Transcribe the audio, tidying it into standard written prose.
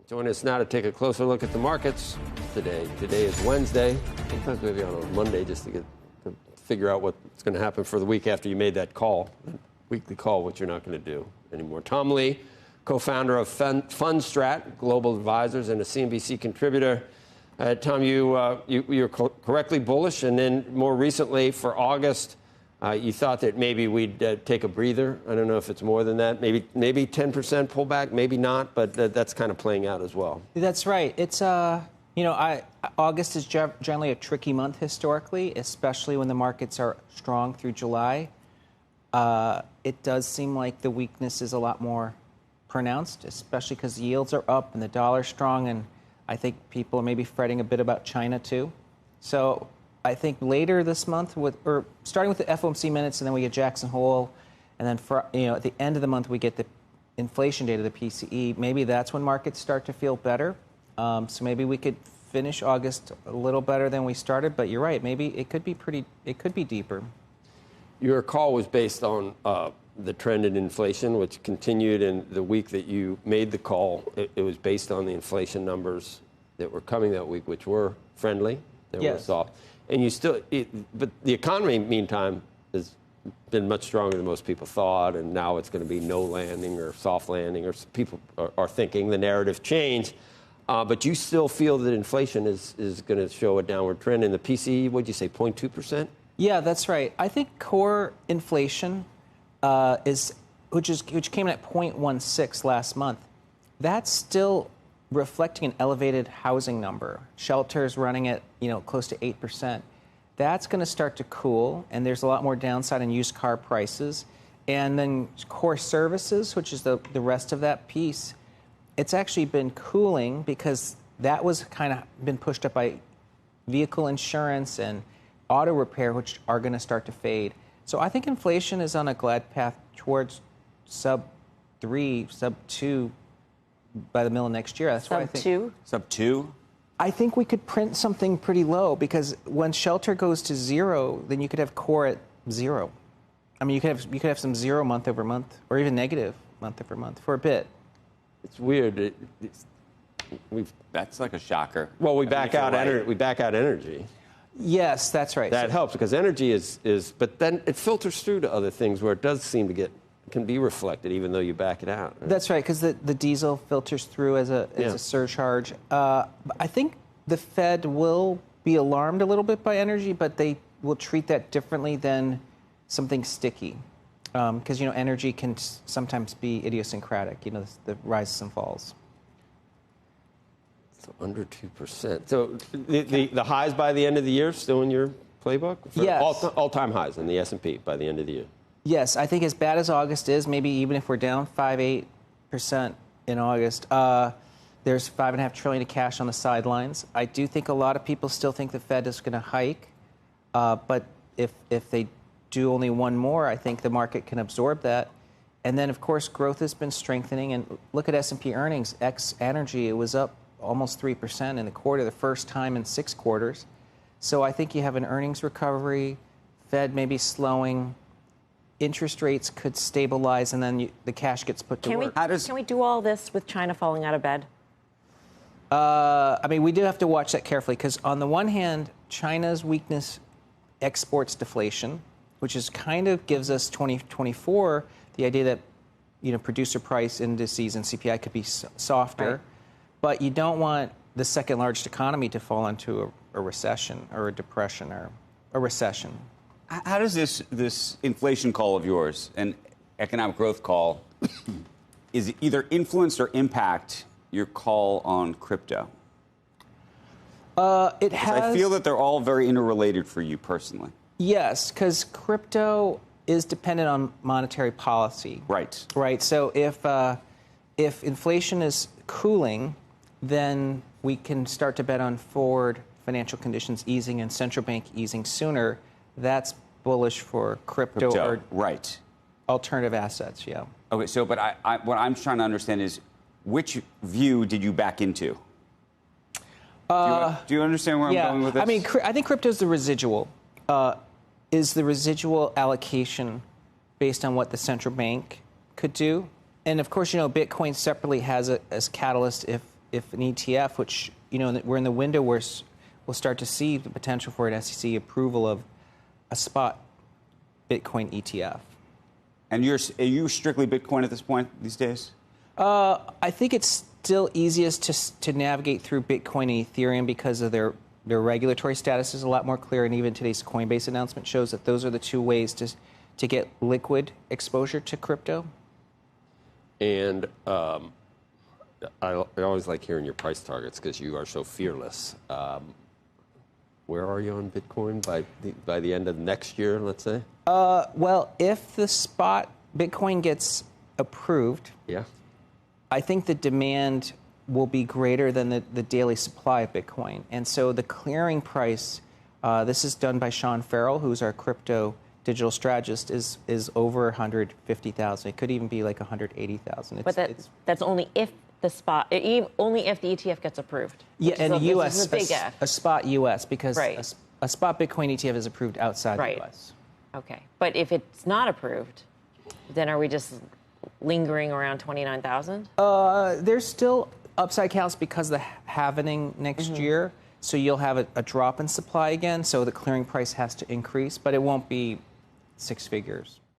Join us now to take a closer look at the markets today. Today is Wednesday. Sometimes maybe on a Monday just to figure out what's going to happen for the week after you made that call, that weekly call, which you're not going to do anymore. Tom Lee, co-founder of Fundstrat Global Advisors and a CNBC contributor. Tom, you're correctly bullish, and then more recently for August, you thought that maybe we'd take a breather. I don't know if it's more than that. Maybe 10% pullback, maybe not, but that's kind of playing out as well. That's right. It's August is generally a tricky month historically, especially when the markets are strong through July. It does seem like the weakness is a lot more pronounced, especially because yields are up and the dollar's strong, and I think people are maybe fretting a bit about China too. So I think later this month, starting with the FOMC minutes, and then we get Jackson Hole, and then at the end of the month we get the inflation data, the PCE. Maybe that's when markets start to feel better. So maybe we could finish August a little better than we started. But you're right, maybe it could be deeper. Your call was based on the trend in inflation, which continued in the week that you made the call. It was based on the inflation numbers that were coming that week, which were friendly. They were soft. And but the economy, meantime, has been much stronger than most people thought, and now it's going to be no landing or soft landing, or people are thinking the narrative changed. But you still feel that inflation is going to show a downward trend. In the PCE, what'd you say, 0.2%? Yeah, that's right. I think core inflation which came in at 0.16 last month. That's still reflecting an elevated housing number. Shelters running at close to 8%. That's going to start to cool, and there's a lot more downside in used car prices. And then core services, which is the rest of that piece, it's actually been cooling because that was kind of been pushed up by vehicle insurance and auto repair, which are going to start to fade. So I think inflation is on a glide path towards sub-3, sub-2 by the middle of next year. That's why I think sub-2? Sub-2? I think we could print something pretty low, because when shelter goes to zero, then you could have core at zero. I mean, you could have some zero month over month, or even negative month over month for a bit. It's weird. That's like a shocker. Well, we back out energy. Yes, that's right. That helps, because energy is, but then it filters through to other things where it does seem to can be reflected, even though you back it out. Right? That's right, because the diesel filters through as a surcharge. I think the Fed will be alarmed a little bit by energy, but they will treat that differently than something sticky, because energy can sometimes be idiosyncratic. The rises and falls. So under 2%. So the highs by the end of the year still in your playbook? Yes. All-time highs in the S&P by the end of the year. Yes, I think as bad as August is, maybe even if we're down 5-8% in August, there's $5.5 trillion of cash on the sidelines. I do think a lot of people still think the Fed is going to hike, but if they do only one more, I think the market can absorb that. And then, of course, growth has been strengthening. And look at S&P earnings, ex-energy, it was up almost 3% in the quarter, the first time in 6 quarters. So I think you have an earnings recovery, Fed maybe slowing, interest rates could stabilize, and then the cash gets put to work. Can we do all this with China falling out of bed? I mean, we do have to watch that carefully, because on the one hand, China's weakness exports deflation, which is kind of gives us 2024 the idea that producer price indices and CPI could be softer. Right. But you don't want the second largest economy to fall into a recession or a depression or a recession. How does this inflation call of yours, and economic growth call, is it either influence or impact your call on crypto? It has. I feel that they're all very interrelated for you personally. Yes, because crypto is dependent on monetary policy. Right. Right. So if inflation is cooling, then we can start to bet on forward financial conditions easing and central bank easing sooner. That's bullish for crypto or right. alternative assets, yeah. Okay, so but what I'm trying to understand is, which view did you back into? Do you understand where I'm going with this? I mean, I think crypto is the residual. Is the residual allocation based on what the central bank could do? And of course, Bitcoin separately has as catalyst if if an ETF, which, you know, we're in the window where we'll start to see the potential for an SEC approval of a spot Bitcoin ETF. And are you strictly Bitcoin at this point these days? I think it's still easiest to navigate through Bitcoin and Ethereum because of their regulatory status is a lot more clear, and even today's Coinbase announcement shows that those are the two ways to get liquid exposure to crypto. And I always like hearing your price targets because you are so fearless. Where are you on Bitcoin by the end of next year, let's say? Well, if the spot Bitcoin gets approved, Yeah. I think the demand will be greater than the daily supply of Bitcoin. And so the clearing price, this is done by Sean Farrell, who's our crypto digital strategist, is over 150,000. It could even be like 180,000. But that's only if the spot, only if the ETF gets approved. Yeah, and so U.S. This is a big F. a spot U.S. because Right. a spot Bitcoin ETF is approved outside Right. the U.S. Okay. But if it's not approved, then are we just lingering around 29,000? There's still upside counts because of the halvening next year. So you'll have a drop in supply again. So the clearing price has to increase, but it won't be six figures.